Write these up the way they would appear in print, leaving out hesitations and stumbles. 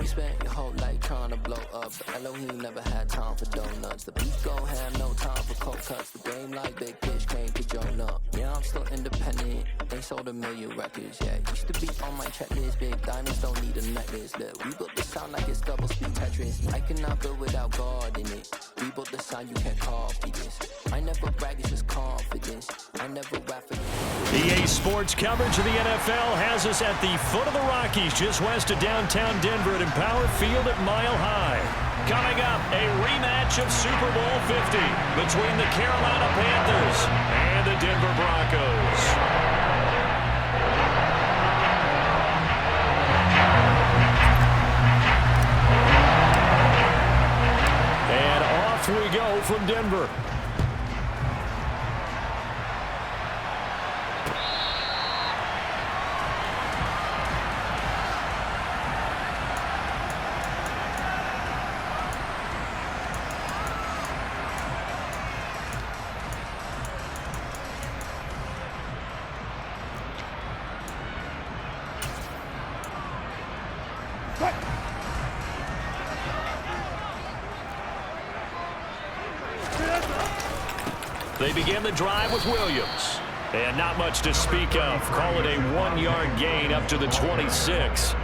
You spent your whole life trying to blow up, but Elohim never had time for donuts. The beat gon' have no time for cold cuts. The game like Big Fish came to join up. Yeah, I'm still independent. They sold 1 million records, yeah. Used to be on my checklist. Big diamonds don't need a necklace. Look, we built the sound like it's double speed Tetris. I cannot build without God in it. We built the sound, you can't copy this. I never brag, it's just confidence. I never rap for EA Sports coverage of the NFL has us at the foot of the Rockies, just west of downtown Denver at Empower Field at Mile High. Coming up, a rematch of Super Bowl 50 between the Carolina Panthers and the Denver Broncos. And off we go from Denver. They begin the drive with Williams. And not much to speak of. Call it a 1-yard gain up to the 26.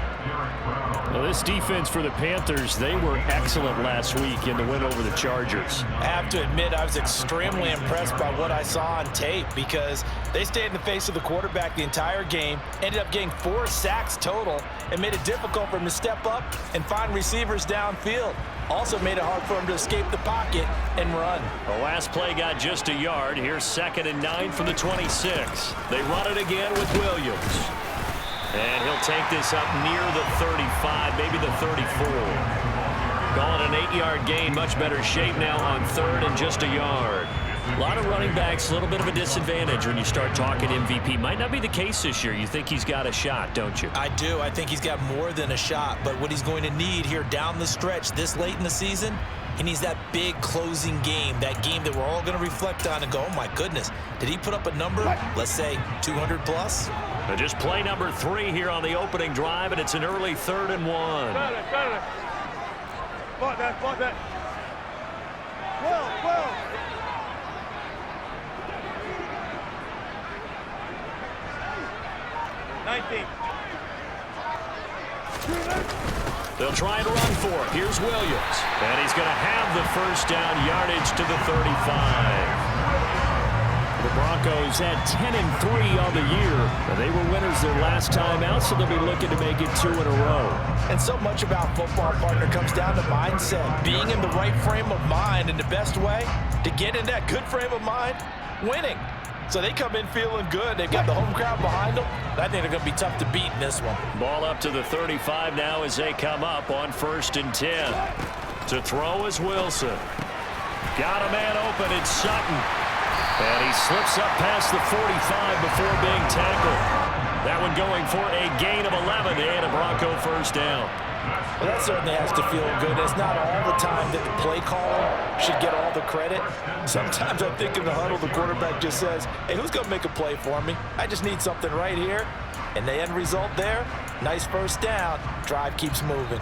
Well, this defense for the Panthers, they were excellent last week in the win over the Chargers. I have to admit, I was extremely impressed by what I saw on tape because they stayed in the face of the quarterback the entire game, ended up getting 4 sacks total, and made it difficult for him to step up and find receivers downfield. Also made it hard for him to escape the pocket and run. The last play got just a yard. Here's 2nd and 9 from the 26. They run it again with Williams. And he'll take this up near the 35, maybe the 34. Calling an 8-yard gain, much better shape now on 3rd and just a yard. A lot of running backs, a little bit of a disadvantage when you start talking MVP. Might not be the case this year. You think he's got a shot, don't you? I do. I think he's got more than a shot. But what he's going to need here down the stretch this late in the season, he needs that big closing game, that game that we're all going to reflect on and go, oh, my goodness, did he put up a number, let's say, 200 plus? Just play number 3 here on the opening drive, and it's an early 3rd and 1. Spot that. 12. They'll try and run for it. Here's Williams. And he's going to have the first down, yardage to the 35. The Broncos had 10-3 on the year. They were winners their last time out, so they'll be looking to make it 2 in a row. And so much about football, partner, comes down to mindset. Being in the right frame of mind, and the best way to get in that good frame of mind, winning. So they come in feeling good. They've got the home crowd behind them. I think they're going to be tough to beat in this one. Ball up to the 35 now as they come up on 1st and 10. To throw is Wilson. Got a man open. It's Sutton. And he slips up past the 45 before being tackled. That one going for a gain of 11 and a Bronco first down. Well, that certainly has to feel good. It's not all the time that the play caller should get all the credit. Sometimes I think in the huddle, the quarterback just says, hey, who's going to make a play for me? I just need something right here. And the end result there, nice first down. Drive keeps moving.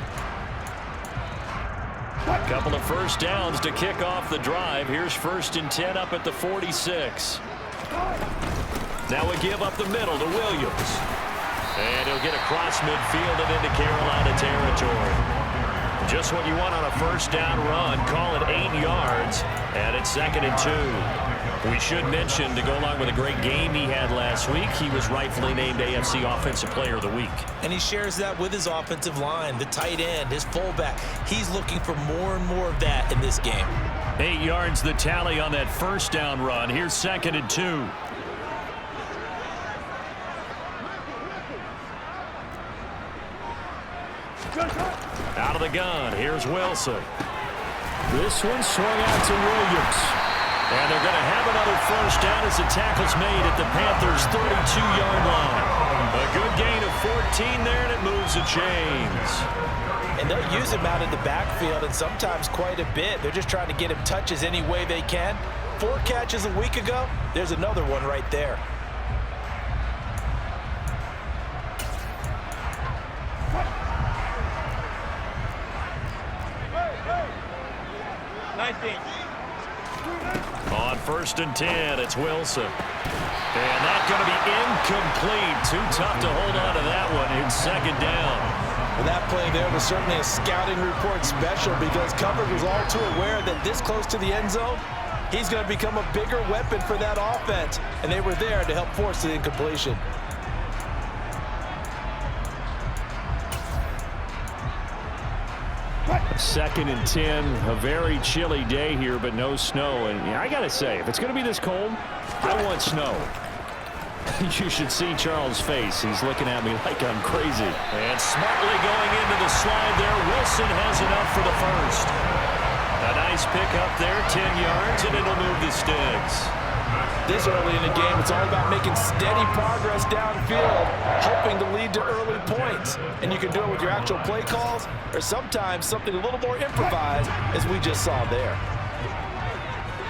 A couple of first downs to kick off the drive. Here's 1st and 10 up at the 46. Now we give up the middle to Williams. And he'll get across midfield and into Carolina territory. Just what you want on a first down run. Call it 8 yards. And it's 2nd and 2. We should mention, to go along with a great game he had last week, he was rightfully named AFC Offensive Player of the Week. And he shares that with his offensive line, the tight end, his fullback. He's looking for more and more of that in this game. 8 yards the tally on that first down run. Here's 2nd and 2. Out of the gun, here's Wilson. This one swung out to Williams. And they're going to have another first down as the tackle's made at the Panthers' 32-yard line. A good gain of 14 there, and it moves the chains. And they'll use him out in the backfield, and sometimes quite a bit. They're just trying to get him touches any way they can. 4 catches a week ago, there's another one right there. On 1st and 10, it's Wilson. And that's going to be incomplete. Too tough to hold on to that one in 2nd down. Well, that play there was certainly a scouting report special because coverage was all too aware that this close to the end zone, he's going to become a bigger weapon for that offense. And they were there to help force the incompletion. Second and 10, a very chilly day here, but no snow. And yeah, I got to say, if it's going to be this cold, I want snow. You should see Charles' face. He's looking at me like I'm crazy. And smartly going into the slide there, Wilson has enough for the first. A nice pick up there, 10 yards, and it'll move the sticks. This early in the game, it's all about making steady progress downfield, hoping to lead to early points. And you can do it with your actual play calls, or sometimes something a little more improvised, as we just saw there.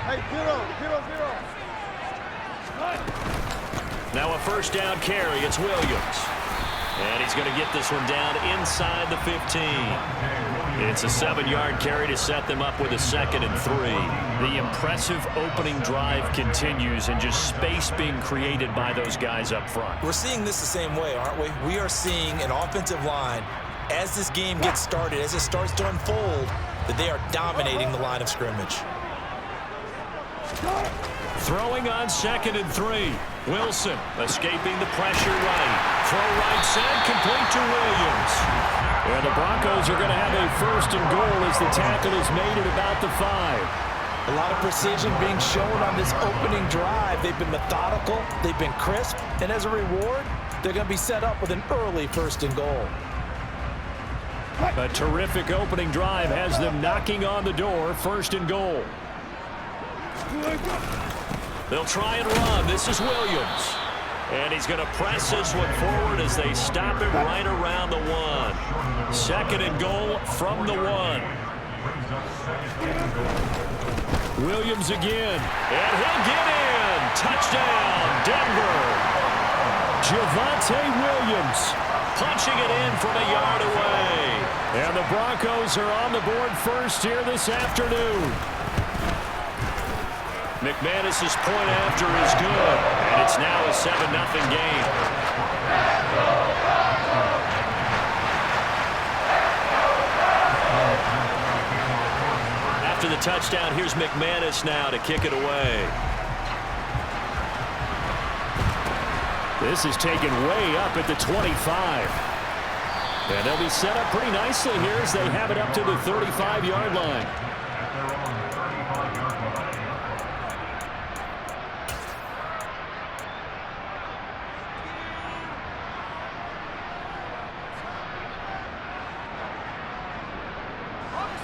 Hey, zero. Now a 1st down carry, it's Williams. And he's going to get this one down inside the 15. It's a 7-yard carry to set them up with a 2nd and 3. The impressive opening drive continues and just space being created by those guys up front. We're seeing this the same way, aren't we? We are seeing an offensive line, as this game gets started, as it starts to unfold, that they are dominating the line of scrimmage. Throwing on 2nd and 3. Wilson escaping the pressure right. Throw right side, complete to Williams. And the Broncos are going to have a 1st and goal as the tackle is made at about the 5. A lot of precision being shown on this opening drive. They've been methodical, they've been crisp, and as a reward, they're going to be set up with an early 1st and goal. A terrific opening drive has them knocking on the door, 1st and goal. They'll try and run. This is Williams. And he's going to press this one forward as they stop him right around the 1. 2nd and goal from the 1. Williams again. And he'll get in. Touchdown, Denver. Javonte Williams punching it in from a yard away. And the Broncos are on the board first here this afternoon. McManus's point after is good, and it's now a 7-0 game. After the touchdown, here's McManus now to kick it away. This is taken way up at the 25. And they'll be set up pretty nicely here as they have it up to the 35-yard line.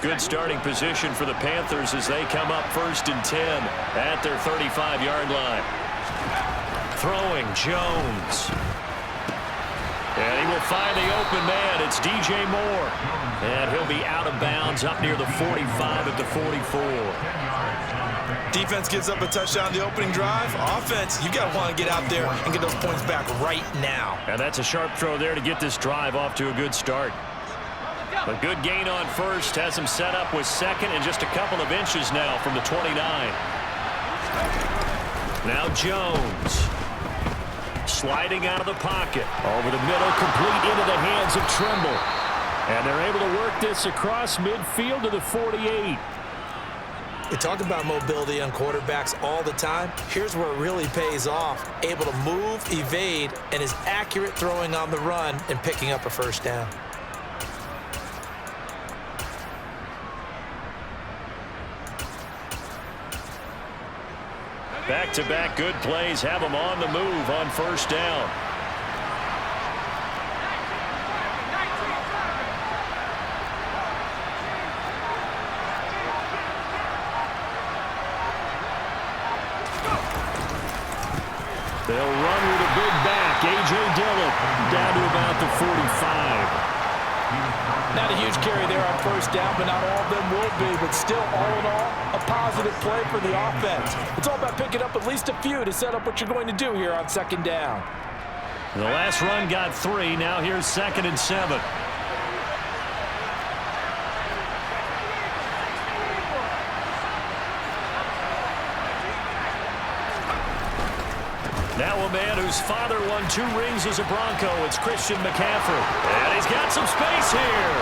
Good starting position for the Panthers as they come up 1st and 10 at their 35-yard line. Throwing Jones. And he will find the open man. It's DJ Moore. And he'll be out of bounds up near the 45 at the 44. Defense gives up a touchdown the opening drive. Offense, you got to want to get out there and get those points back right now. And that's a sharp throw there to get this drive off to a good start. A good gain on 1st has him set up with 2nd and just a couple of inches now from the 29. Now Jones. Sliding out of the pocket. Over the middle, complete into the hands of Trimble. And they're able to work this across midfield to the 48. You talk about mobility on quarterbacks all the time. Here's where it really pays off. Able to move, evade, and is accurate throwing on the run and picking up a 1st down. Back-to-back good plays have them on the move on 1st down. They'll run with a big back. A.J. Dillon down to about the 45. Not a huge carry there on 1st down, but not all of them will be. But still, all in all, a positive play for the offense. It's all about picking up at least a few to set up what you're going to do here on 2nd down. The last run got 3. Now here's 2nd and 7. Now a man whose father won 2 rings as a Bronco. It's Christian McCaffrey. And he's got some space here.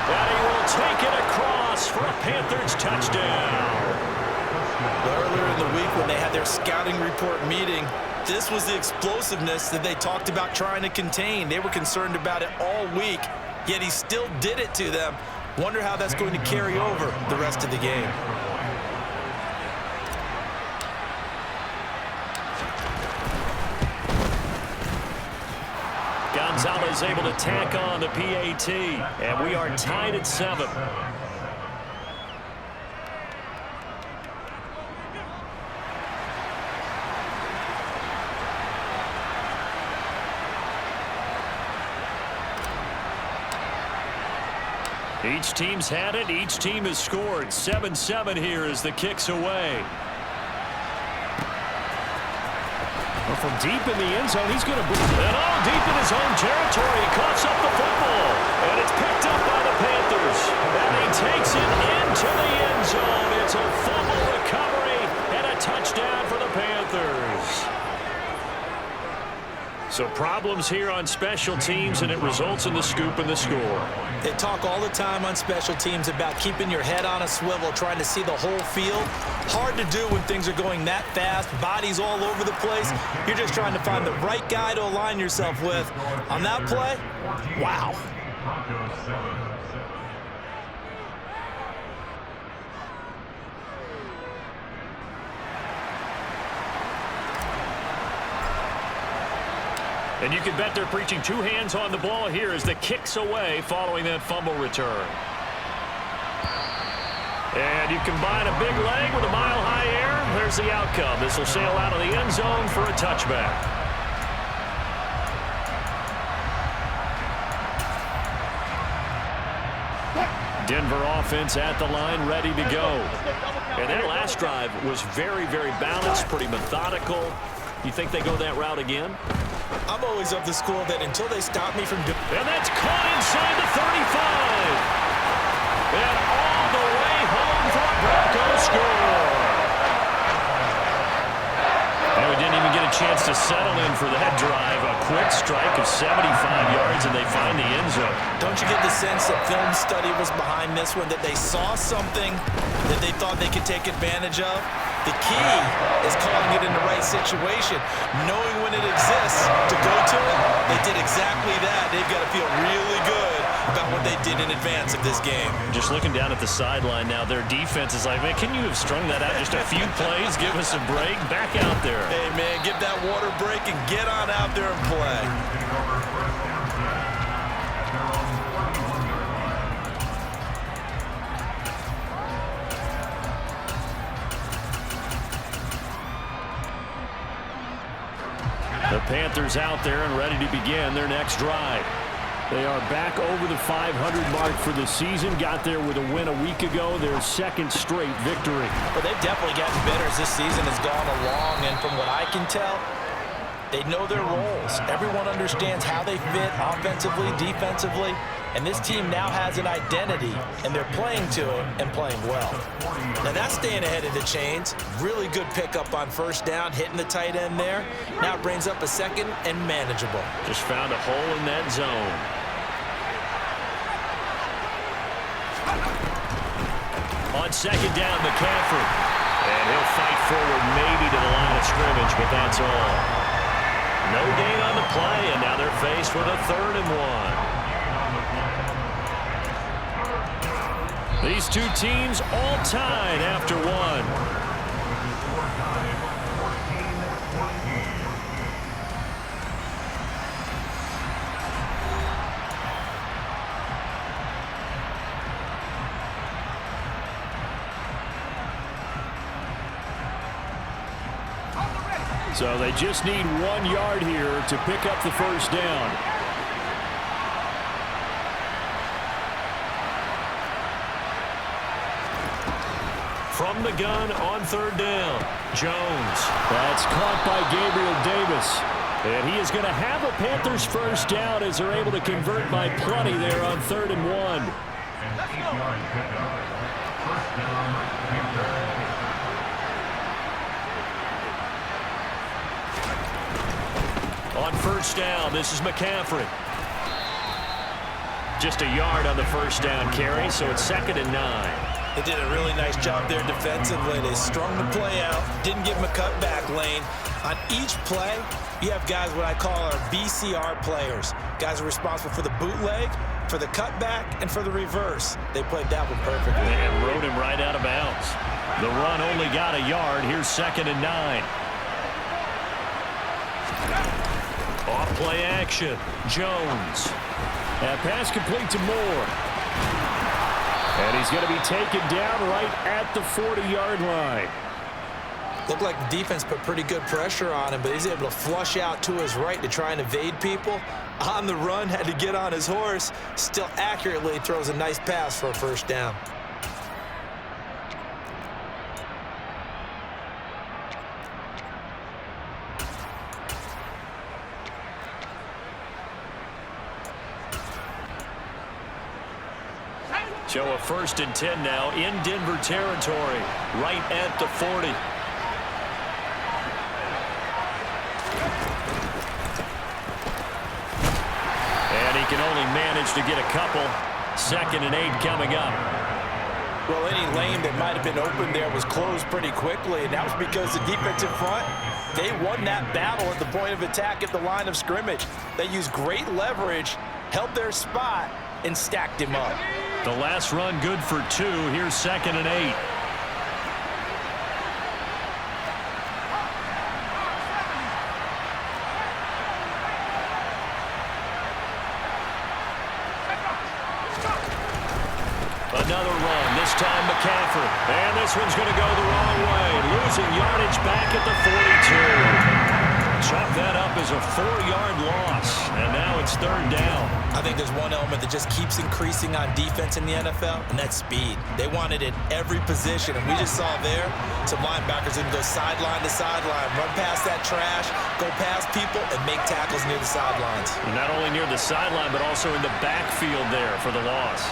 And he will take it across for a Panthers touchdown. Earlier in the week when they had their scouting report meeting, this was the explosiveness that they talked about trying to contain. They were concerned about it all week, yet he still did it to them. Wonder how that's going to carry over the rest of the game. Gonzalez able to tack on the PAT, and we are tied at 7. Each team's had it. Each team has scored. 7-7 here as the kick's away. Well, from deep in the end zone, he's going to bring it all deep in his own territory. He coughs up the football, and it's picked up by the Panthers. And he takes it into the end zone. It's a fumble recovery and a touchdown for the Panthers. So problems here on special teams, and it results in the scoop and the score. They talk all the time on special teams about keeping your head on a swivel, trying to see the whole field. Hard to do when things are going that fast, bodies all over the place. You're just trying to find the right guy to align yourself with. On that play, wow. And you can bet they're preaching 2 hands on the ball here as the kick's away following that fumble return. And you combine a big leg with a mile-high air. There's the outcome. This will sail out of the end zone for a touchback. Denver offense at the line, ready to go. And that last drive was very, very balanced, pretty methodical. You think they go that route again? I'm always of the school that until they stop me from doing... And that's caught inside the 35. And all the way home for a Broncos score. And we didn't even get a chance to settle in for that drive. A quick strike of 75 yards, and they find the end zone. Don't you get the sense that film study was behind this one, that they saw something that they thought they could take advantage of? The key is calling it in the right situation, knowing when it exists to go to it. They did exactly that. They've got to feel really good about what they did in advance of this game. Just looking down at the sideline now, their defense is like, man, can you have strung that out just a few plays? Give us a break. Back out there. Hey, man, give that water break and get on out there and play. The Panthers out there and ready to begin their next drive. They are back over the 500 mark for the season. Got there with a win a week ago, their 2nd straight victory. But they've definitely gotten better as this season has gone along, and from what I can tell, they know their roles. Everyone understands how they fit offensively, defensively, and this team now has an identity, and they're playing to it and playing well. Now that's staying ahead of the chains. Really good pickup on first down, hitting the tight end there. Now it brings up a 2nd and manageable. Just found a hole in that zone. On 2nd down, McCaffrey. And he'll fight forward maybe to the line of scrimmage, but that's all. No gain on the play, and now they're faced with a 3rd and 1. These two teams all tied after 1. So they just need 1 yard here to pick up the first down. From the gun on 3rd down, Jones. That's caught by Gabriel Davis. And he is going to have a Panthers first down as they're able to convert by plenty there on 3rd and 1. On first down, this is McCaffrey. Just a yard on the first down carry, so it's 2nd and 9. They did a really nice job there defensively. They strung the play out, didn't give him a cutback lane. On each play, you have guys what I call our BCR players. Guys are responsible for the bootleg, for the cutback, and for the reverse. They played that one perfectly. And rode him right out of bounds. The run only got a yard. Here's 2nd and 9. Off play action. Jones. And pass complete to Moore. And he's going to be taken down right at the 40-yard line. Looked like the defense put pretty good pressure on him, but he's able to flush out to his right to try and evade people. On the run, had to get on his horse. Still accurately throws a nice pass for a first down. So a 1st and 10 now in Denver territory, right at the 40. And he can only manage to get a couple. 2nd and 8 coming up. Well, any lane that might have been open there was closed pretty quickly, and that was because the defensive front, they won that battle at the point of attack at the line of scrimmage. They used great leverage, held their spot, and stacked him up. The last run good for 2. Here's 2nd and 8. Another run, this time McCaffrey. And this one's going to go the wrong way. Losing yardage back at the 42. Chalk that up as a 4-yard loss. And now it's 3rd down. I think there's one element that just keeps increasing on defense in the NFL, and that's speed. They want it at every position, and we just saw there some linebackers that can go sideline to sideline, run past that trash, go past people, and make tackles near the sidelines. And not only near the sideline, but also in the backfield there for the loss.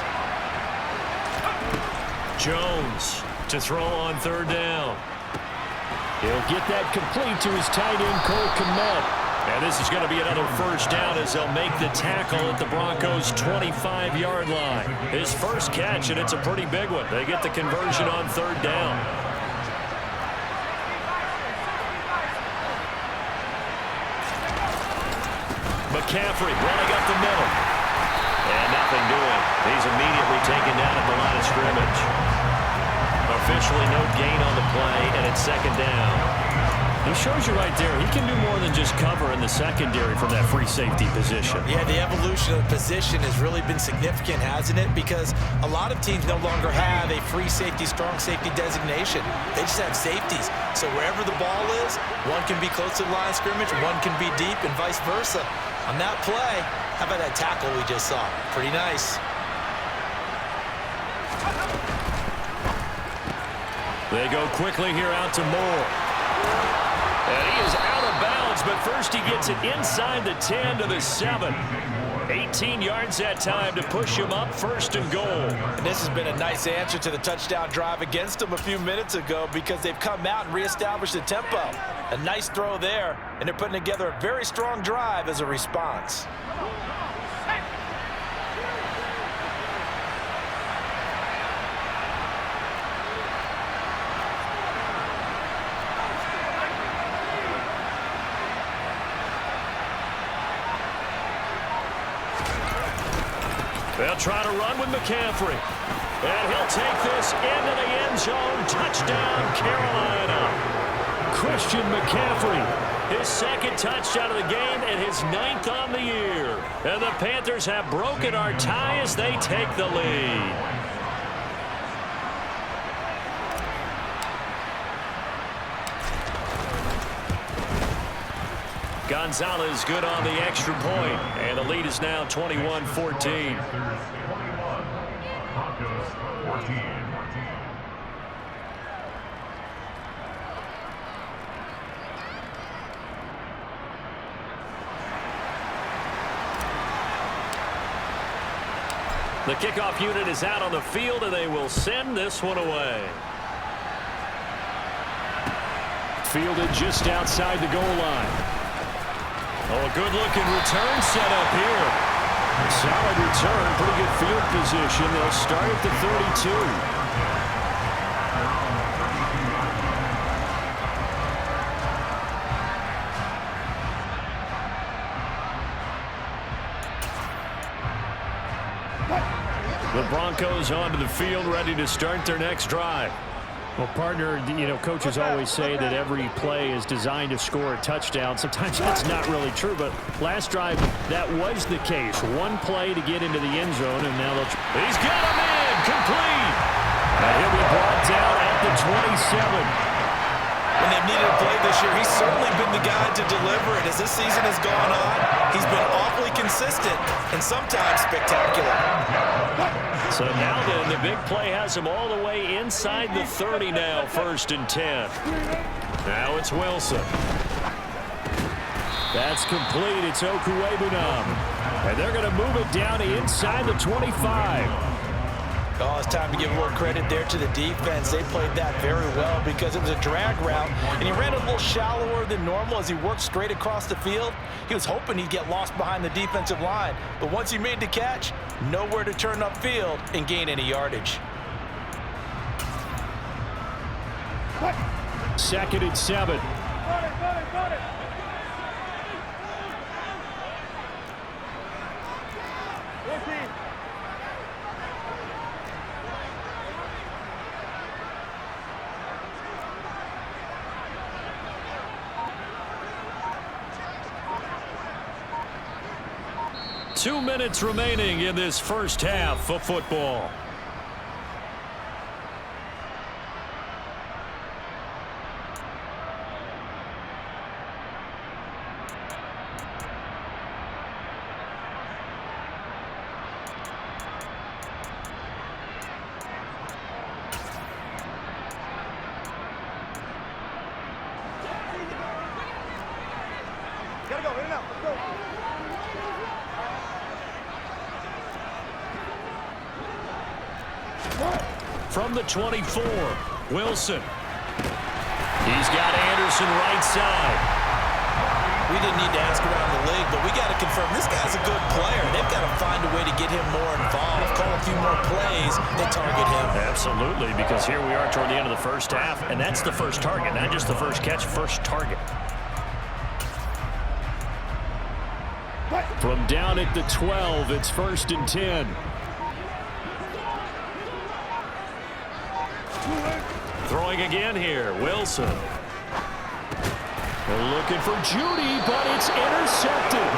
Jones to throw on 3rd down. He'll get that complete to his tight end, Cole Kmet. And this is going to be another first down as they'll make the tackle at the Broncos' 25-yard line. His first catch, and it's a pretty big one. They get the conversion on 3rd down. McCaffrey running up the middle. And nothing doing. He's immediately taken down at the line of scrimmage. Officially no gain on the play, and it's 2nd down. He shows you right there, he can do more than just cover in the secondary from that free safety position. Yeah, the evolution of the position has really been significant, hasn't it? Because a lot of teams no longer have a free safety, strong safety designation. They just have safeties. So wherever the ball is, one can be close to the line of scrimmage, one can be deep, and vice versa. On that play, how about that tackle we just saw? Pretty nice. They go quickly here out to Moore. And he is out of bounds, but first he gets it inside the 10 to the 7. 18 yards that time to push him up 1st and goal. And this has been a nice answer to the touchdown drive against them a few minutes ago because they've come out and reestablished the tempo. A nice throw there, and they're putting together a very strong drive as a response. They'll try to run with McCaffrey. And he'll take this into the end zone. Touchdown, Carolina. Christian McCaffrey, his 2nd touchdown of the game and his 9th on the year. And the Panthers have broken our tie as they take the lead. Gonzalez good on the extra point, and the lead is now 21-14. The kickoff unit is out on the field, and they will send this one away. Fielded just outside the goal line. Oh, a good-looking return set up here. A solid return, pretty good field position. They'll start at the 32. The Broncos onto the field, ready to start their next drive. Well, partner, coaches always say that every play is designed to score a touchdown. Sometimes that's not really true, but last drive, that was the case. One play to get into the end zone, and now they'll... He's got him in, complete. And he'll be brought down at the 27. When they've needed a play this year, he's certainly been the guy to deliver it. As this season has gone on, he's been awfully consistent and sometimes spectacular. So now then, the big play has him all the way inside the 30 now, 1st and 10. Now it's Wilson. That's complete. It's Okuwebunam. And they're going to move it down to inside the 25. Oh, it's time to give a little credit there to the defense. They played that very well because it was a drag route, and he ran a little shallower than normal as he worked straight across the field. He was hoping he'd get lost behind the defensive line, but once he made the catch, nowhere to turn upfield and gain any yardage. 2nd and 7. Got it. 2 minutes remaining in this first half of football. Gotta go, in and out, let's go. From the 24, Wilson. He's got Anderson right side. We didn't need to ask around the league, but we got to confirm this guy's a good player. They've got to find a way to get him more involved, call a few more plays that target him. Absolutely, because here we are toward the end of the first half, and that's the first target, not just the first catch, first target. From down at the 12, it's 1st and 10. Throwing again here, Wilson. They're looking for Judy, but it's intercepted.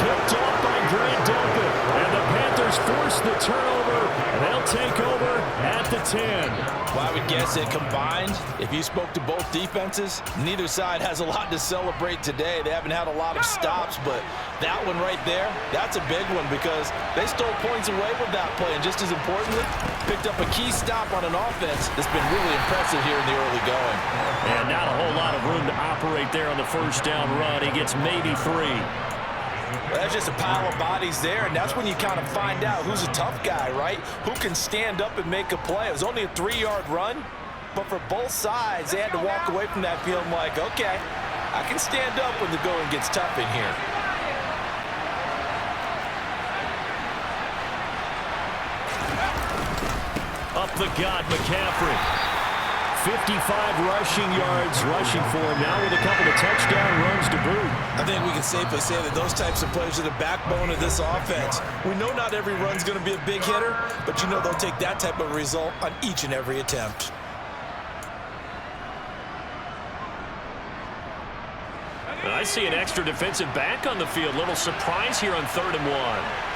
Picked off by Grant Delpit. And the Panthers force the turnover, and they'll take over at the 10. Well, I would guess that combined, if you spoke to both defenses, neither side has a lot to celebrate today. They haven't had a lot of stops, but that one right there, that's a big one because they stole points away with that play. And just as importantly, picked up a key stop on an offense that's been really impressive here in the early going. And not a whole lot of room to operate there on the first down run. He gets maybe 3. Well, that's just a pile of bodies there, and that's when you kind of find out who's a tough guy, right? Who can stand up and make a play. It was only a 3-yard run, but for both sides, they had to walk away from that field like, okay, I can stand up when the going gets tough in here. Up the gut, McCaffrey. 55 rushing yards rushing for him now with a couple of touchdown runs to boot. I think we can safely say that those types of plays are the backbone of this offense. We know not every run's going to be a big hitter, but you know they'll take that type of result on each and every attempt. I see an extra defensive back on the field. Little surprise here on 3rd and 1.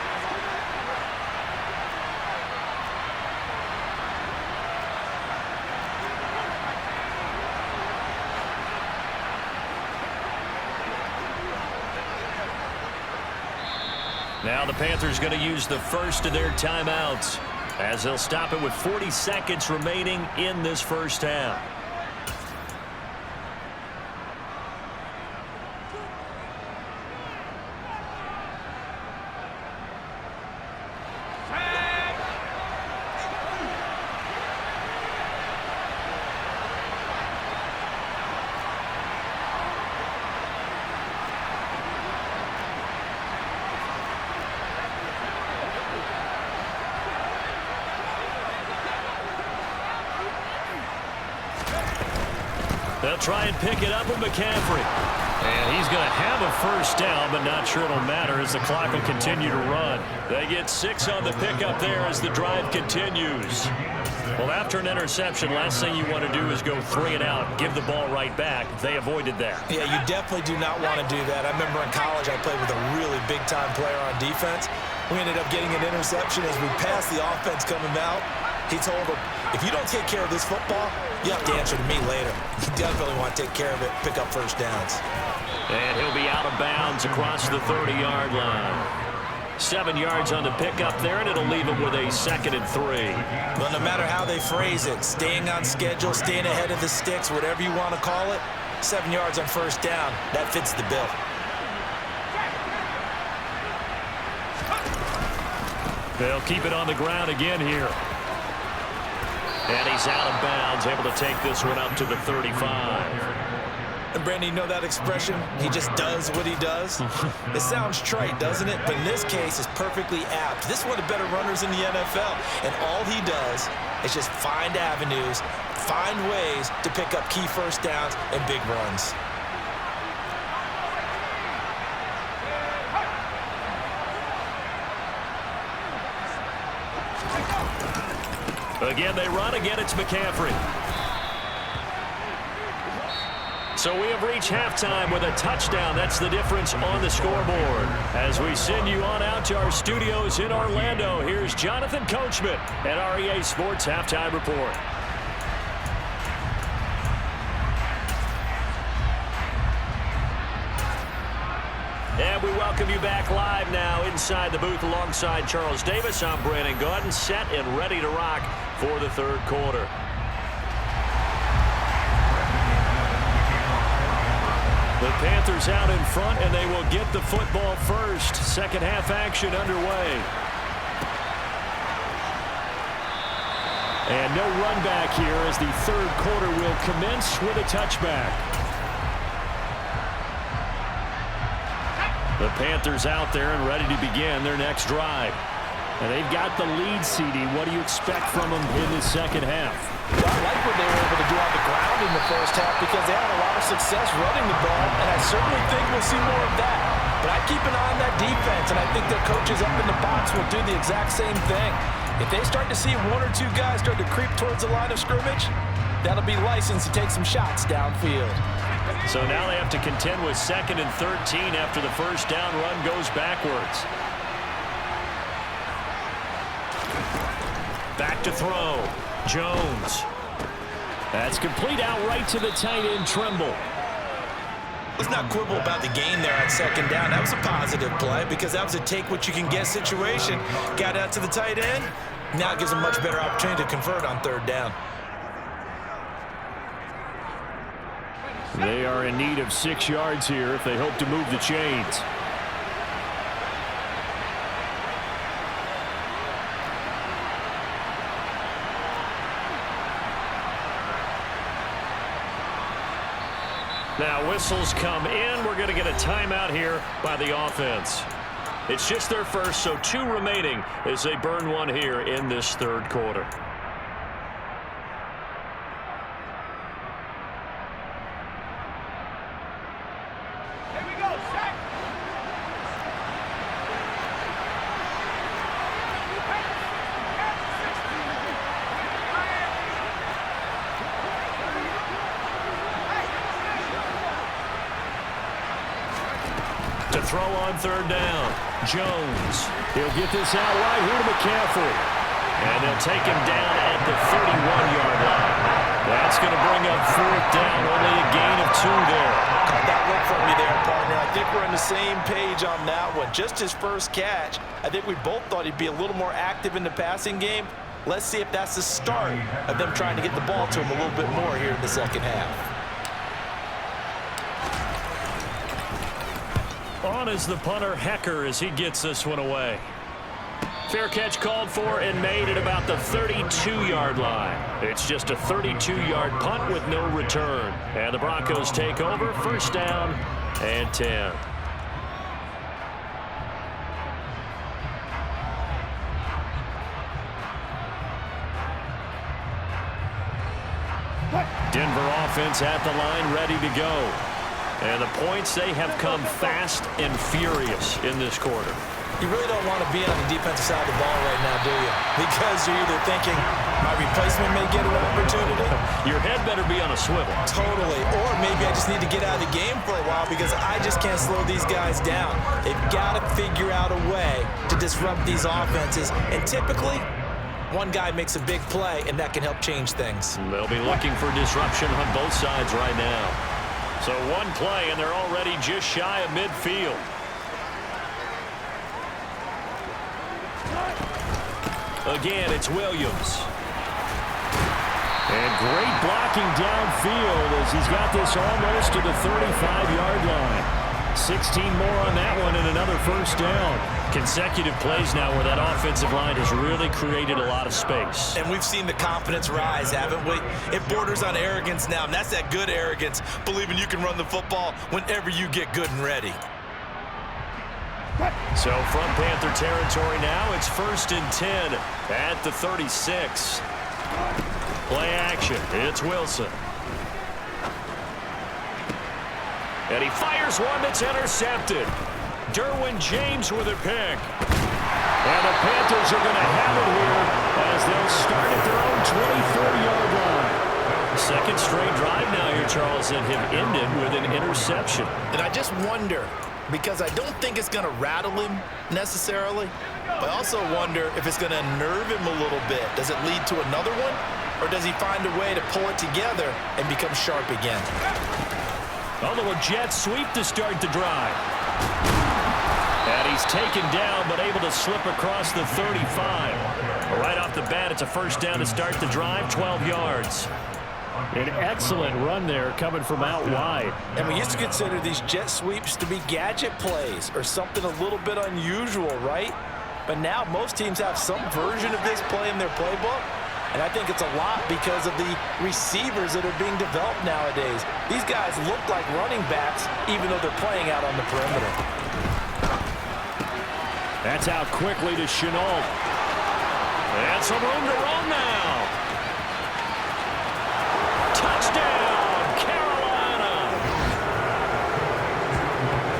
Now the Panthers going to use the first of their timeouts as they'll stop it with 40 seconds remaining in this first half. They'll try and pick it up with McCaffrey. And he's going to have a first down, but not sure it'll matter as the clock will continue to run. They get 6 on the pickup there as the drive continues. Well, after an interception, last thing you want to do is go 3 and out, give the ball right back. They avoided that. Yeah, you definitely do not want to do that. I remember in college I played with a really big-time player on defense. We ended up getting an interception as we passed the offense coming out. He told him, if you don't take care of this football, you have to answer to me later. You definitely want to take care of it, pick up first downs. And he'll be out of bounds across the 30-yard line. 7 yards on the pickup there, and it'll leave him with a 2nd and 3. Well, no matter how they phrase it, staying on schedule, staying ahead of the sticks, whatever you want to call it, 7 yards on first down, that fits the bill. They'll keep it on the ground again here. And he's out of bounds, able to take this one up to the 35. And Brandon, you know that expression? He just does what he does? It sounds trite, doesn't it? But in this case, it's perfectly apt. This is one of the better runners in the NFL. And all he does is just find avenues, find ways to pick up key first downs and big runs. Again, they run. Again, it's McCaffrey. So we have reached halftime with a touchdown. That's the difference on the scoreboard. As we send you on out to our studios in Orlando, here's Jonathan Coachman at REA Sports Halftime Report. And we welcome you back live now inside the booth alongside Charles Davis. I'm Brandon Gaudin, set and ready to rock for the third quarter. The Panthers out in front, and they will get the football first. Second half action underway. And no run back here as the third quarter will commence with a touchback. The Panthers out there and ready to begin their next drive. And they've got the lead, CD. What do you expect from them in the second half? Well, I like what they were able to do on the ground in the first half because they had a lot of success running the ball, and I certainly think we'll see more of that. But I keep an eye on that defense, and I think their coaches up in the box will do the exact same thing. If they start to see 1 or 2 guys start to creep towards the line of scrimmage, that'll be licensed to take some shots downfield. So now they have to contend with 2nd and 13 after the first down run goes backwards. Back to throw. Jones. That's complete out right to the tight end, Trimble. Let's not quibble about the gain there on 2nd down. That was a positive play because that was a take-what-you-can-get situation. Got out to the tight end. Now it gives them a much better opportunity to convert on 3rd down. They are in need of 6 yards here if they hope to move the chains. Now whistles come in. We're going to get a timeout here by the offense. It's just their first, so 2 remaining as they burn one here in this third quarter. Here we go, sack. To throw on 3rd down, Jones. He'll get this out right here to McCaffrey. And they'll take him down at the 31-yard line. That's going to bring up 4th down, only a gain of 2 there. Caught that look from you there, partner. I think we're on the same page on that one. Just his first catch, I think we both thought he'd be a little more active in the passing game. Let's see if that's the start of them trying to get the ball to him a little bit more here in the second half. On is the punter, Hecker, as he gets this one away. Fair catch called for and made at about the 32-yard line. It's just a 32-yard punt with no return. And the Broncos take over, 1st down and 10. Denver offense at the line, ready to go. And the points, they have come fast and furious in this quarter. You really don't want to be on the defensive side of the ball right now, do you? Because you're either thinking, my replacement may get an opportunity. Your head better be on a swivel. Totally. Or maybe I just need to get out of the game for a while because I just can't slow these guys down. They've got to figure out a way to disrupt these offenses. And typically, one guy makes a big play, and that can help change things. They'll be looking for disruption on both sides right now. So one play, and they're already just shy of midfield. Again, it's Williams. And great blocking downfield as he's got this almost to the 35-yard line. 16 more on that one and another first down. Consecutive plays now where that offensive line has really created a lot of space. And we've seen the confidence rise, haven't we? It borders on arrogance now, and that's that good arrogance, believing you can run the football whenever you get good and ready. So from Panther territory now, it's 1st and 10 at the 36. Play action. It's Wilson. And he fires one that's intercepted. Derwin James with a pick. And the Panthers are going to have it here as they'll start at their own 23-yard line. Second straight drive now here, Charles, and have ended with an interception. And I just wonder, because I don't think it's going to rattle him necessarily, but I also wonder if it's going to unnerve him a little bit. Does it lead to another one, or does he find a way to pull it together and become sharp again? Although a jet sweep to start the drive. And he's taken down, but able to slip across the 35. Right off the bat, it's a first down to start the drive, 12 yards. An excellent run there coming from out wide. And we used to consider these jet sweeps to be gadget plays or something a little bit unusual, right? But now most teams have some version of this play in their playbook. And I think it's a lot because of the receivers that are being developed nowadays. These guys look like running backs even though they're playing out on the perimeter. That's out quickly to Chenault. And some room to run now. Touchdown, Carolina.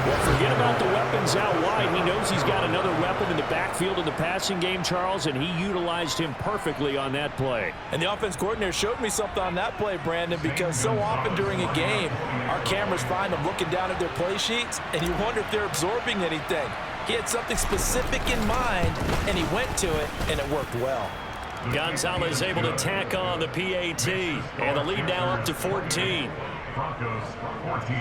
Well, forget about the weapons out wide. He knows he's got another weapon in the backfield in the passing game, Charles, and he utilized him perfectly on that play. And the offense coordinator showed me something on that play, Brandon, because so often during a game, our cameras find them looking down at their play sheets, and you wonder if they're absorbing anything. He had something specific in mind, and he went to it, and it worked well. Gonzalez able to tack on the PAT, and the lead now up to 14. Broncos 14.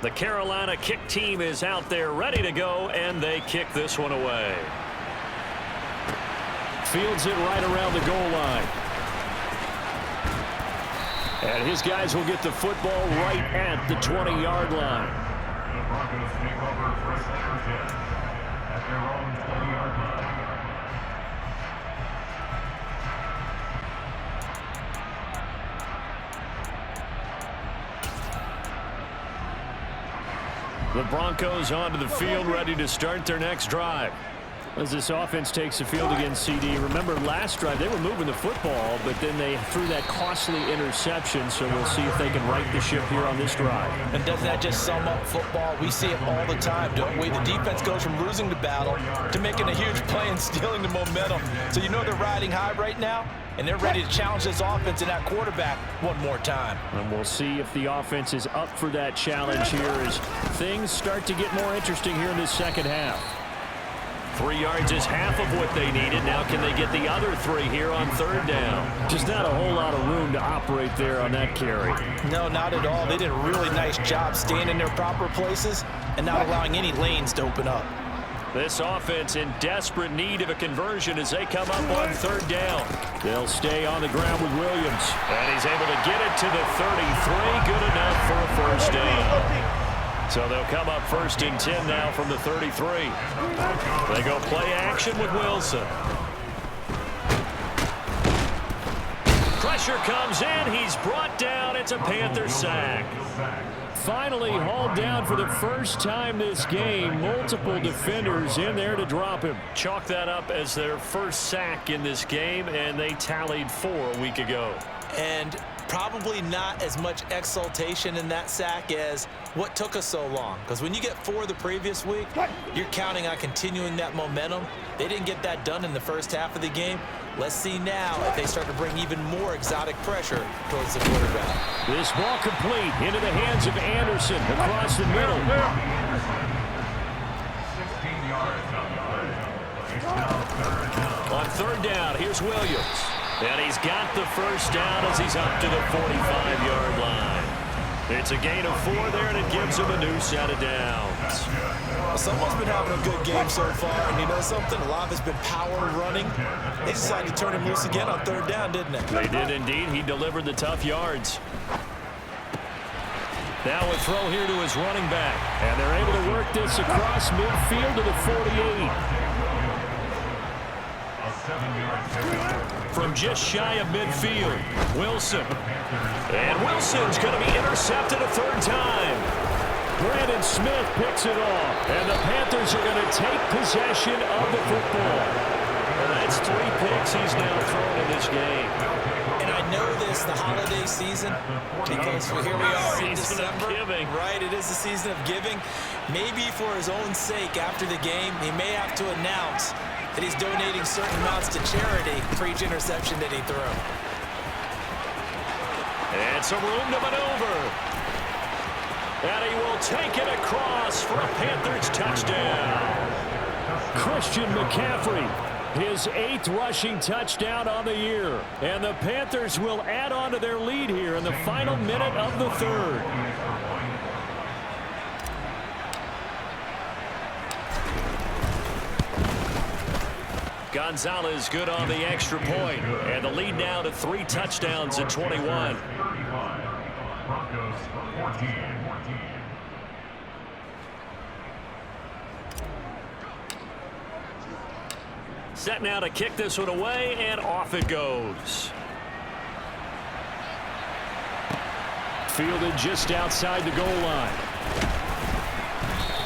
The Carolina kick team is out there ready to go, and they kick this one away. Fields it right around the goal line. And his guys will get the football right at the 20-yard line. The Broncos take over first and 10 at their own 20-yard line. The Broncos onto the field, ready to start their next drive. As this offense takes the field against CD, remember last drive they were moving the football, but then they threw that costly interception, so we'll see if they can right the ship here on this drive. And doesn't that just sum up football? We see it all the time, don't we? The defense goes from losing the battle to making a huge play and stealing the momentum. So you know they're riding high right now, and they're ready to challenge this offense and that quarterback one more time. And we'll see if the offense is up for that challenge here as things start to get more interesting here in this second half. 3 yards is half of what they needed. Now can they get the other 3 here on third down? Just not a whole lot of room to operate there on that carry. No, not at all. They did a really nice job staying in their proper places and not allowing any lanes to open up. This offense in desperate need of a conversion as they come up on third down. They'll stay on the ground with Williams. And he's able to get it to the 33. Good enough for a first down. So they'll come up 1st and 10 now from the 33. They go play action with Wilson. pressure comes in. He's brought down. It's a Panther sack. Finally hauled down for the first time this game. Multiple defenders in there to drop him. Chalk that up as their first sack in this game, and they tallied 4 a week ago. And probably not as much exultation in that sack as what took us so long. Because when you get 4 the previous week, you're counting on continuing that momentum. They didn't get that done in the first half of the game. Let's see now if they start to bring even more exotic pressure towards the quarterback. This ball complete into the hands of Anderson across the middle. 16 yards on the play. It's now third down. On third down, here's Williams. And he's got the first down as he's up to the 45-yard line. It's a gain of 4 there, and it gives him a new set of downs. Well, someone's been having a good game so far, and you know something? A lot of it's been power running. They decided to turn him loose again on third down, didn't they? They did indeed. He delivered the tough yards. Now a throw here to his running back. And they're able to work this across midfield to the 48. A 7-yard pickup. From just shy of midfield, Wilson. And Wilson's going to be intercepted a third time. Brandon Smith picks it off. And the Panthers are going to take possession of the football. And that's 3 picks he's now thrown in this game. And I know this, the holiday season, because here we are in Season of December. giving. Right, it is the season of giving. Maybe for his own sake after the game, he may have to announce that he's donating certain amounts to charity for each interception that he threw. And some room to maneuver. And he will take it across for a Panthers touchdown. Christian McCaffrey, his 8th rushing touchdown on the year. And the Panthers will add on to their lead here in the final minute of the third. Gonzalez good on the extra point. And the lead now to 3 touchdowns at 21. 35. Broncos 14. Set now to kick this one away, and off it goes. Fielded just outside the goal line.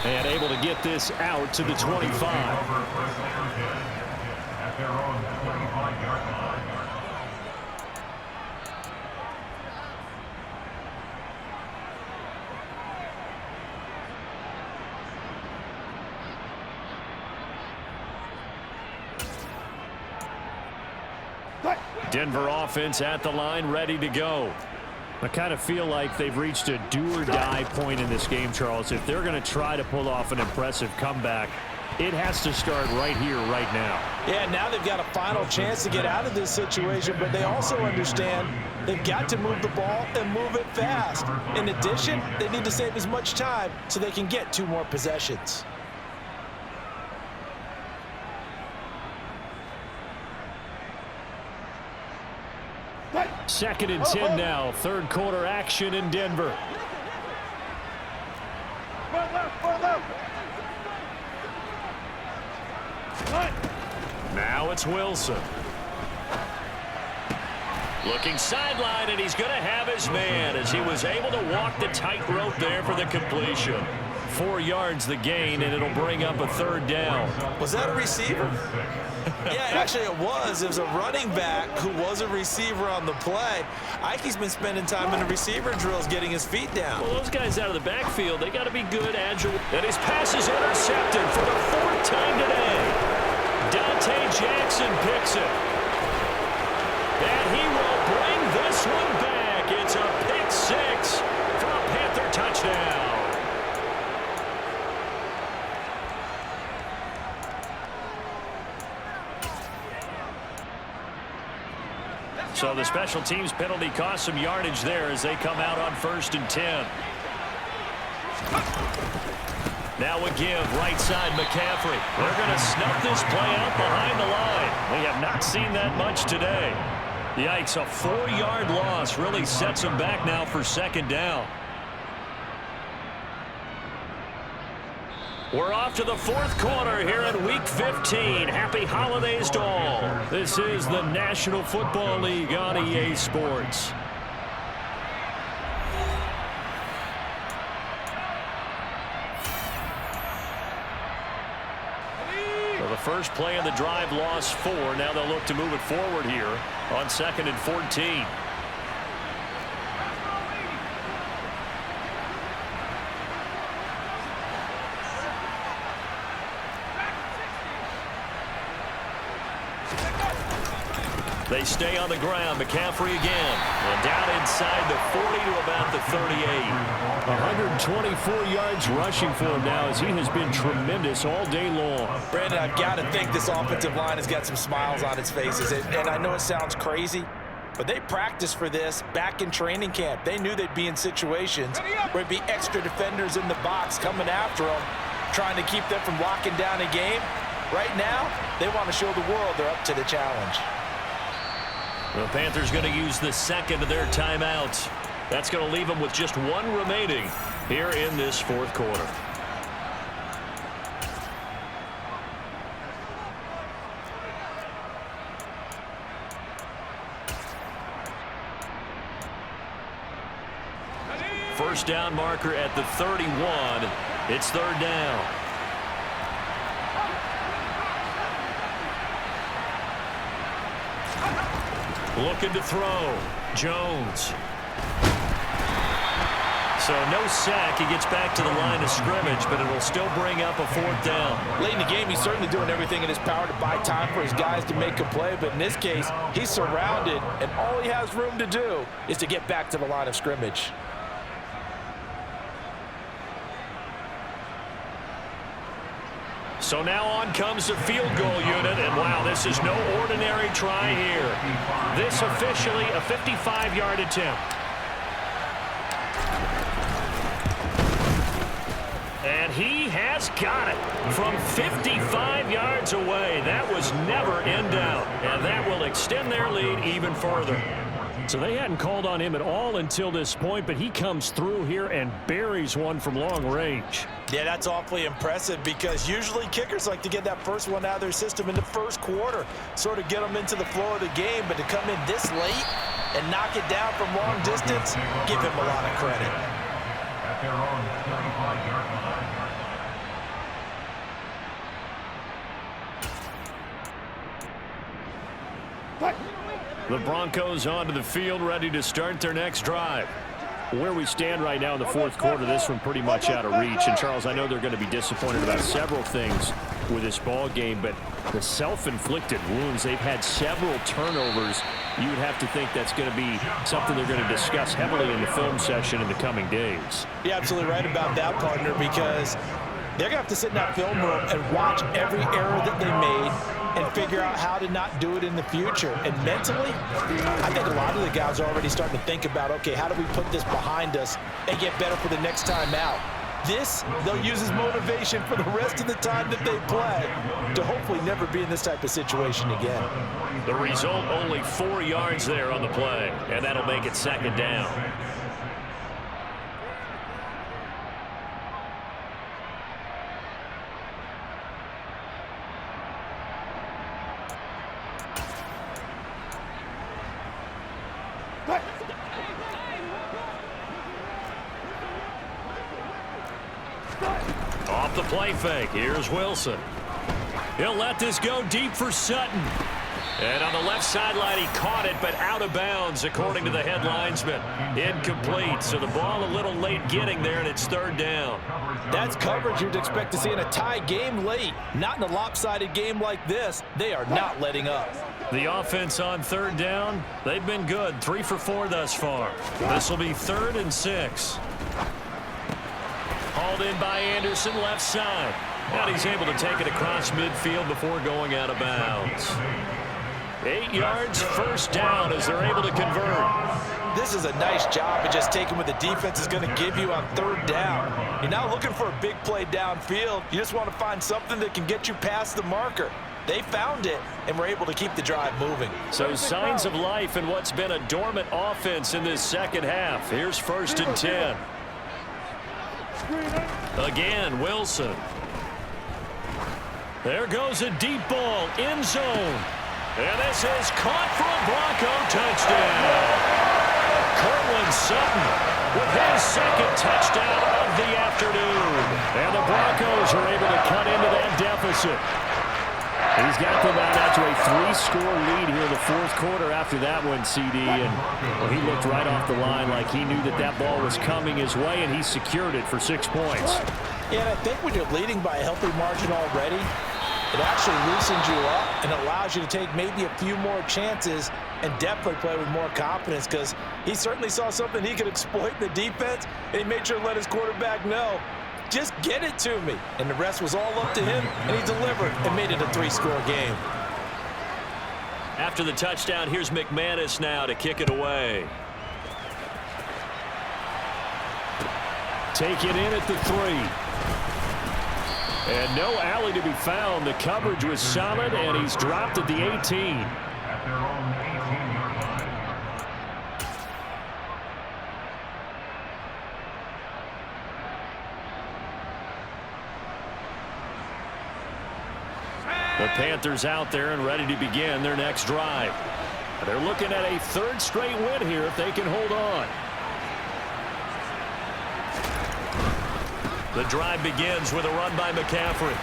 And able to get this out to the 25. At their own 25-yard line. Denver offense at the line, ready to go. I kind of feel like they've reached a do-or-die point in this game, Charles. If they're going to try to pull off an impressive comeback, it has to start right here, right now. Yeah, now they've got a final chance to get out of this situation, but they also understand they've got to move the ball and move it fast. In addition, they need to save as much time so they can get 2 more possessions. Second and 10 now. Third quarter action in Denver. Now it's Wilson. Looking sideline, and he's going to have his man as he was able to walk the tightrope there for the completion. 4 yards the gain, and it'll bring up a third down. Was that a receiver? Yeah, actually it was. It was a running back who was a receiver on the play. Ike's been spending time in the receiver drills getting his feet down. Well, those guys out of the backfield, they got to be good, agile. And his pass is intercepted for the 4th time today. Dante Jackson picks it. And he will bring this one back. It's a pick 6 for a Panther touchdown. So the special teams penalty cost some yardage there as they come out on 1st and 10. Now a give, right side McCaffrey. They're going to snuff this play out behind the line. We have not seen that much today. Yikes, a 4-yard loss really sets them back now for 2nd down. We're off to the fourth quarter here in Week 15. Happy holidays to all. This is the National Football League on EA Sports. Well, the first play of the drive lost 4. Now they'll look to move it forward here on 2nd and 14. They stay on the ground. McCaffrey again. And down inside the 40 to about the 38. 124 yards rushing for him now as he has been tremendous all day long. Brandon, I've got to think this offensive line has got some smiles on its faces. And I know it sounds crazy, but they practiced for this back in training camp. They knew they'd be in situations where it'd be extra defenders in the box coming after them, trying to keep them from locking down a game. Right now, they want to show the world they're up to the challenge. The Panthers going to use the second of their timeouts. That's going to leave them with just 1 remaining here in this fourth quarter. First down marker at the 31. It's 3rd down. Looking to throw. Jones. So no sack. He gets back to the line of scrimmage, but it will still bring up a 4th down. Late in the game, he's certainly doing everything in his power to buy time for his guys to make a play, but in this case, he's surrounded, and all he has room to do is to get back to the line of scrimmage. So now on comes the field goal unit, and wow, this is no ordinary try here. This officially a 55-yard attempt. And he has got it from 55 yards away. That was never in doubt, and that will extend their lead even further. So they hadn't called on him at all until this point, but he comes through here and buries one from long range. Yeah, that's awfully impressive because usually kickers like to get that first one out of their system in the first quarter, sort of get them into the flow of the game, but to come in this late and knock it down from long distance, give him a lot of credit. At their own 35-yard line. The Broncos onto the field, ready to start their next drive. Where we stand right now in the fourth quarter, this one pretty much out of reach. And, Charles, I know they're going to be disappointed about several things with this ball game, but the self-inflicted wounds, they've had several turnovers. You would have to think that's going to be something they're going to discuss heavily in the film session in the coming days. You're absolutely right about that, partner, because they're going to have to sit in that film room and watch every error that they made and figure out how to not do it in the future. And mentally, I think a lot of the guys are already starting to think about, okay, how do we put this behind us and get better for the next time out? This, they'll use as motivation for the rest of the time that they play to hopefully never be in this type of situation again. The result, only 4 yards there on the play, and that'll make it 2nd down. Off the play fake, here's Wilson. He'll let this go deep for Sutton. And on the left sideline, he caught it, but out of bounds, according to the head linesman. Incomplete, so the ball a little late getting there, and it's 3rd down. That's coverage you'd expect to see in a tie game late. Not in a lopsided game like this. They are not letting up. The offense on 3rd down, they've been good. 3 for 4 thus far. This will be 3rd and 6. Hauled in by Anderson, left side. And he's able to take it across midfield before going out of bounds. 8 yards, 1st down as they're able to convert. This is a nice job of just taking what the defense is going to give you on 3rd down. You're not looking for a big play downfield. You just want to find something that can get you past the marker. They found it and were able to keep the drive moving. So signs of life in what's been a dormant offense in this second half. Here's 1st and 10. Again, Wilson. There goes a deep ball, end zone. And this is caught for a Bronco touchdown. Cortland Sutton with his second touchdown of the afternoon. And the Broncos are able to cut into that deficit. He's got them out now to a 3-score lead here in the fourth quarter after that one, CD. And well, he looked right off the line like he knew that that ball was coming his way, and he secured it for 6 points. Yeah, and I think when you're leading by a healthy margin already, it actually loosens you up and allows you to take maybe a few more chances and definitely play with more confidence, because he certainly saw something he could exploit in the defense, and he made sure to let his quarterback know, just get it to me. And the rest was all up to him, and he delivered and made it a 3-score game. After the touchdown, here's McManus now to kick it away. Take it in at the 3. And no alley to be found. The coverage was solid, and he's dropped at the 18. At their own 18-yard line. The Panthers out there and ready to begin their next drive. They're looking at a 3rd straight win here if they can hold on. The drive begins with a run by McCaffrey.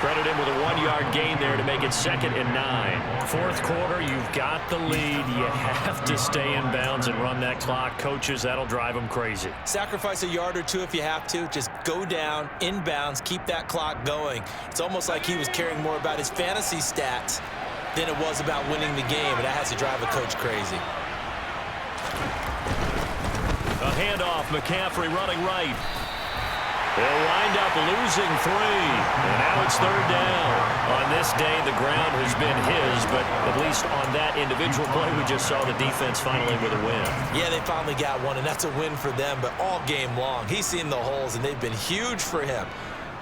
Credit him with a 1-yard gain there to make it 2nd and 9. Fourth quarter, you've got the lead. You have to stay in bounds and run that clock. Coaches, that'll drive them crazy. Sacrifice a yard or two if you have to. Just go down, inbounds, keep that clock going. It's almost like he was caring more about his fantasy stats than it was about winning the game, and that has to drive a coach crazy. A handoff, McCaffrey running right. They'll wind up losing 3. And now it's 3rd down. On this day, the ground has been his, but at least on that individual play, we just saw the defense finally with a win. Yeah, they finally got one, and that's a win for them, but all game long, he's seen the holes, and they've been huge for him.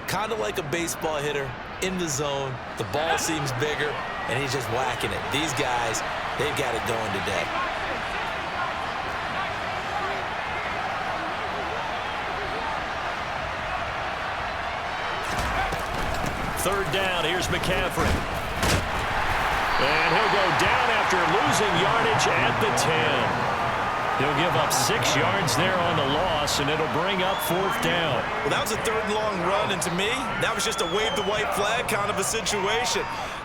Kind of like a baseball hitter in the zone. The ball seems bigger, and he's just whacking it. These guys, they've got it going today. Third down, here's McCaffrey. And he'll go down after losing yardage at the 10. He'll give up 6 yards there on the loss, and it'll bring up 4th down. Well, that was a 3rd and long run, and to me, that was just a wave the white flag kind of a situation.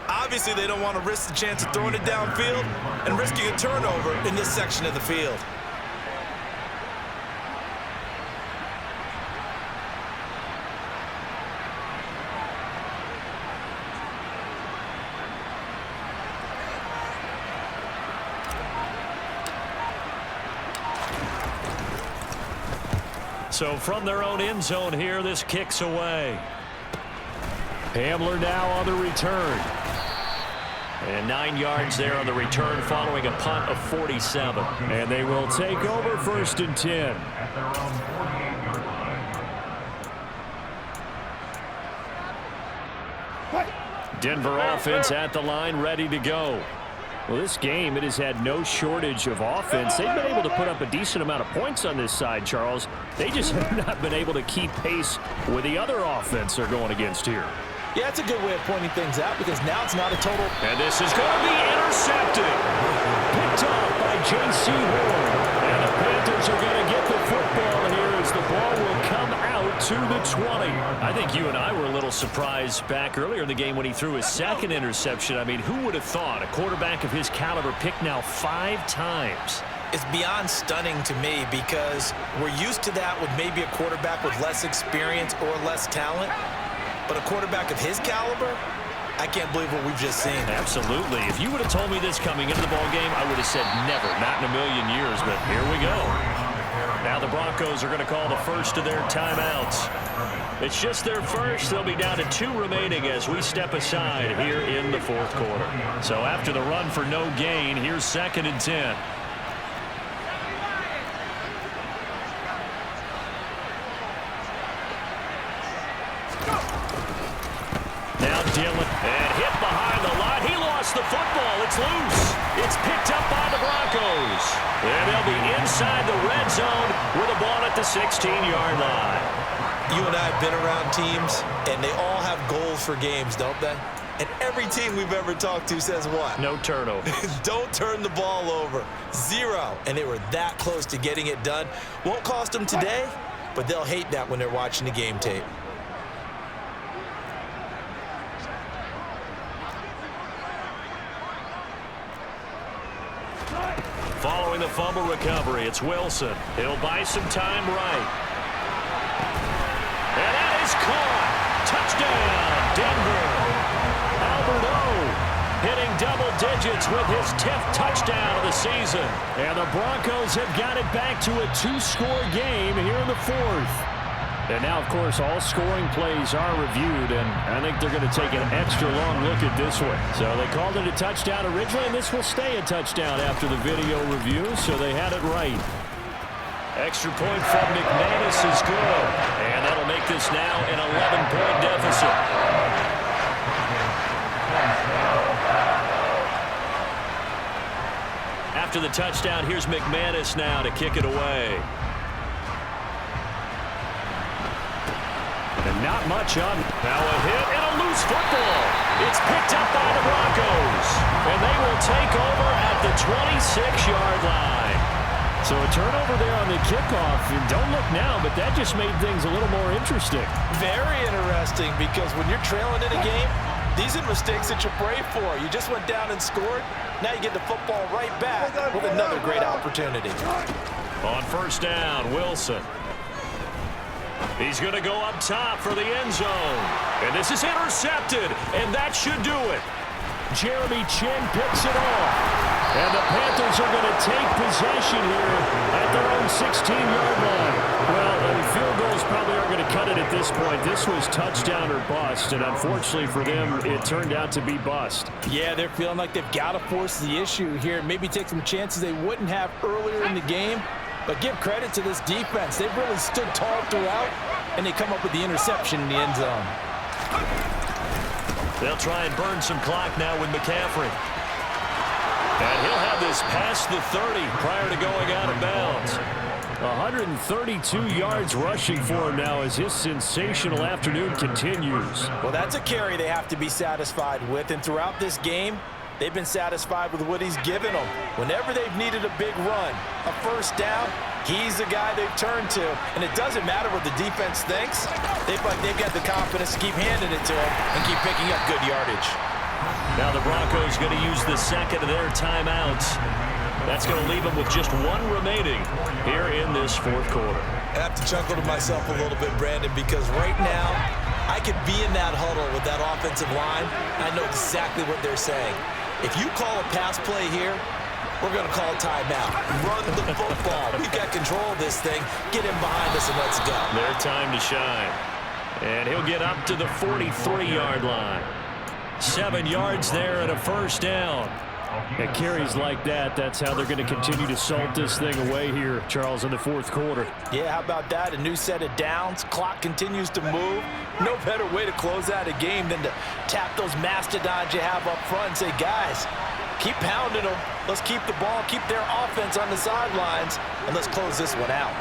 Obviously, they don't want to risk the chance of throwing it downfield and risking a turnover in this section of the field. So from their own end zone here, this kicks away. Hamler now on the return. And 9 yards there on the return following a punt of 47. And they will take over 1st and 10. At their own 48-yard line. Denver offense at the line, ready to go. Well, this game, it has had no shortage of offense. They've been able to put up a decent amount of points on this side, Charles. They just have not been able to keep pace with the other offense they're going against here. Yeah, that's a good way of pointing things out, because now it's not a total. And this is going to be intercepted. Picked off by J.C. Horn. And the Panthers are going to get the football here as the ball will come out to the 20. I think you and I were a little surprised back earlier in the game when he threw his 2nd interception. I mean, who would have thought a quarterback of his caliber picked now 5 times? It's beyond stunning to me, because we're used to that with maybe a quarterback with less experience or less talent. But a quarterback of his caliber, I can't believe what we've just seen. Absolutely. If you would have told me this coming into the ballgame, I would have said never, not in a million years, but here we go. Now the Broncos are going to call the first of their timeouts. It's just their first. They'll be down to 2 remaining as we step aside here in the fourth quarter. So after the run for no gain, here's 2nd and 10. Dillon, and hit behind the line. He lost the football. It's loose. It's picked up by the Broncos. And they'll be inside the red zone with a ball at at the 16-yard line. You and I have been around teams, and they all have goals for games, don't they? And every team we've ever talked to says what? No turnovers. Don't turn the ball over. 0. And they were that close to getting it done. Won't cost them today, but they'll hate that when they're watching the game tape. Following the fumble recovery, it's Wilson. He'll buy some time right. And that is caught. Touchdown, Denver. Albert O hitting double digits with his 10th touchdown of the season. And the Broncos have got it back to a 2-score game here in the 4th. And now, of course, all scoring plays are reviewed, and I think they're going to take an extra long look at this one. So they called it a touchdown originally, and this will stay a touchdown after the video review, so they had it right. Extra point from McManus is good. And that'll make this now an 11-point deficit. After the touchdown, here's McManus now to kick it away. And not much on. Now a hit and a loose football. It's picked up by the Broncos. And they will take over at the 26-yard line. So a turnover there on the kickoff. And don't look now, but that just made things a little more interesting. Very interesting, because when you're trailing in a game, these are mistakes that you pray for. You just went down and scored. Now you get the football right back with another great opportunity. On first down, Wilson. He's going to go up top for the end zone. And this is intercepted, and that should do it. Jeremy Chin picks it off. And the Panthers are going to take possession here at their own 16-yard line. Well, the field goals probably aren't going to cut it at this point. This was touchdown or bust, and unfortunately for them, it turned out to be bust. Yeah, they're feeling like they've got to force the issue here. Maybe take some chances they wouldn't have earlier in the game. But give credit to this defense. They've really stood tall throughout, and they come up with the interception in the end zone. They'll try and burn some clock now with McCaffrey. And he'll have this past the 30 prior to going out of bounds. 132 yards rushing for him now as his sensational afternoon continues. Well, that's a carry they have to be satisfied with, and throughout this game, they've been satisfied with what he's given them. Whenever they've needed a big run, a first down, he's the guy they've turned to. And it doesn't matter what the defense thinks. They've got the confidence to keep handing it to him and keep picking up good yardage. Now the Broncos going to use the second of their timeouts. That's going to leave them with just one remaining here in this 4th quarter. I have to chuckle to myself a little bit, Brandon, because right now I could be in that huddle with that offensive line. I know exactly what they're saying. If you call a pass play here, we're going to call timeout. Run the football. We've got control of this thing. Get him behind us and let's go. Their time to shine. And he'll get up to the 43-yard line. 7 yards there and a first down. At carries like that, that's how they're going to continue to salt this thing away here, Charles, in the 4th quarter. Yeah, how about that? A new set of downs. Clock continues to move. No better way to close out a game than to tap those mastodons you have up front and say, guys, keep pounding them. Let's keep the ball, keep their offense on the sidelines, and let's close this one out.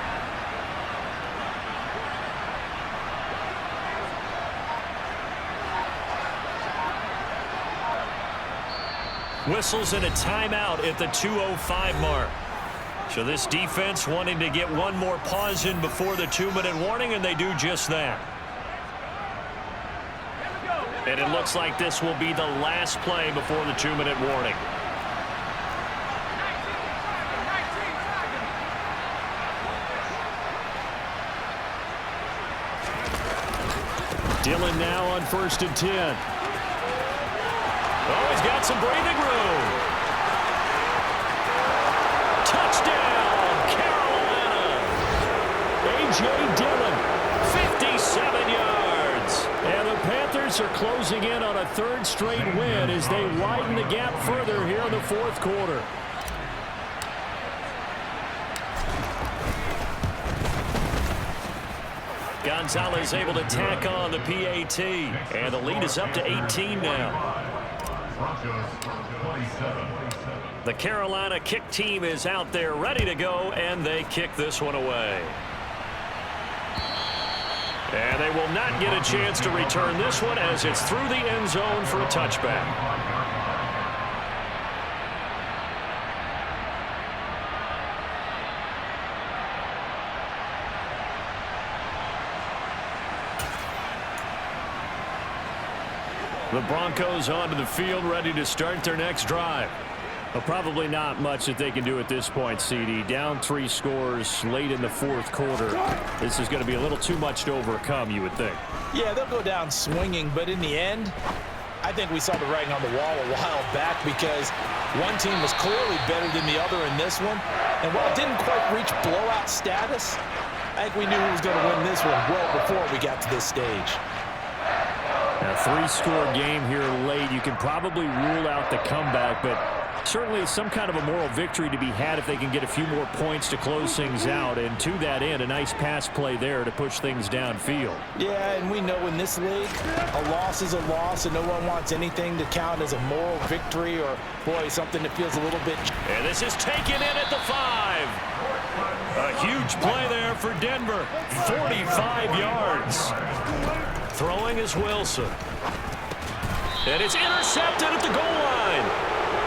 Whistles and a timeout at the 2:05 mark. So this defense wanting to get one more pause in before the 2-minute warning, and they do just that. And it looks like this will be the last play before the 2-minute warning. Dillon now on 1st and 10. Oh, he's got some breathing room. Touchdown, Carolina. A.J. Dillon. 57 yards. And the Panthers are closing in on a 3rd straight win as they widen the gap further here in the 4th quarter. Gonzalez able to tack on the PAT. And the lead is up to 18 now. The Carolina kick team is out there ready to go, and they kick this one away. they will not get a chance to return this one as it's through the end zone for a touchback. The Broncos onto the field, ready to start their next drive. Well, probably not much that they can do at this point, CD. Down 3 scores late in the 4th quarter. This is going to be a little too much to overcome, you would think. Yeah, they'll go down swinging, but in the end, I think we saw the writing on the wall a while back because one team was clearly better than the other in this one. And while it didn't quite reach blowout status, I think we knew who was going to win this one well before we got to this stage. A 3-score game here late. You can probably rule out the comeback, but certainly some kind of a moral victory to be had if they can get a few more points to close things out. And to that end, a nice pass play there to push things downfield. Yeah, and we know in this league, a loss is a loss, and no one wants anything to count as a moral victory or, boy, something that feels a little bit... And this is taken in at the 5. A huge play there for Denver. 45 yards. Throwing is Wilson. And it's intercepted at the goal line.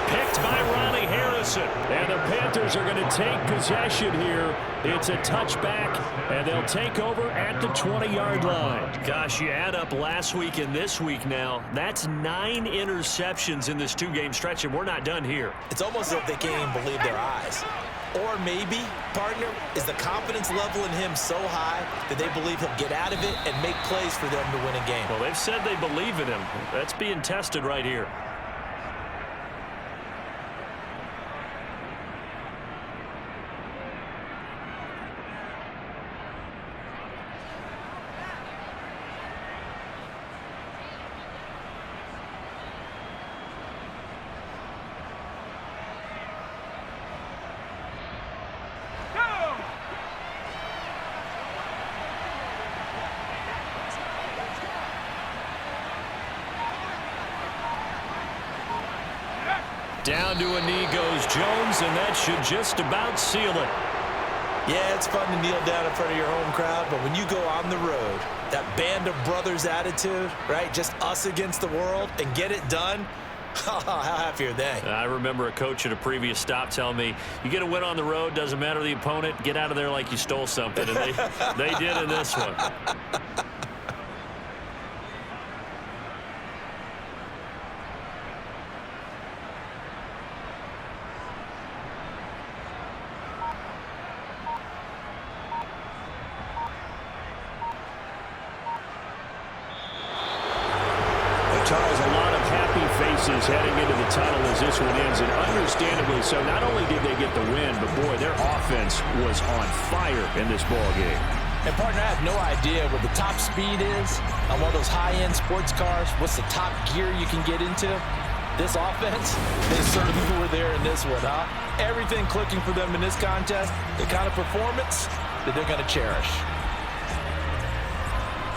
Picked by Ronnie Harrison. And the Panthers are going to take possession here. It's a touchback, and they'll take over at the 20-yard line. Gosh, you add up last week and this week now. That's 9 interceptions in this 2-game stretch, and we're not done here. It's almost as if they can't even believe their eyes. Or maybe, partner, is the confidence level in him so high that they believe he'll get out of it and make plays for them to win a game. Well, they've said they believe in him. That's being tested right here. Down to a knee goes Jones, and that should just about seal it. Yeah, it's fun to kneel down in front of your home crowd, but when you go on the road, that band of brothers attitude, right, just us against the world, and get it done, how happy are they? I remember a coach at a previous stop telling me, you get a win on the road, doesn't matter the opponent, get out of there like you stole something, and they did in this one. Charles, a lot of happy faces heading into the tunnel as this one ends, and understandably so. Not only did they get the win, but boy, their offense was on fire in this ball game. And partner, I have no idea what the top speed is on one of those high-end sports cars. What's the top gear you can get into? This offense, they certainly were there in this one, huh? Everything clicking for them in this contest, the kind of performance that they're going to cherish.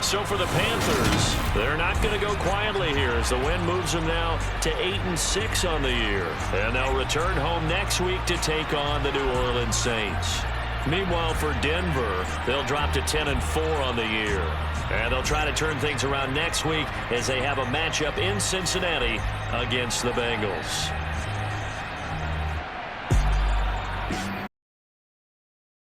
So for the Panthers, they're not going to go quietly here as the win moves them now to 8-6 on the year. And they'll return home next week to take on the New Orleans Saints. Meanwhile, for Denver, they'll drop to 10-4 on the year. And they'll try to turn things around next week as they have a matchup in Cincinnati against the Bengals.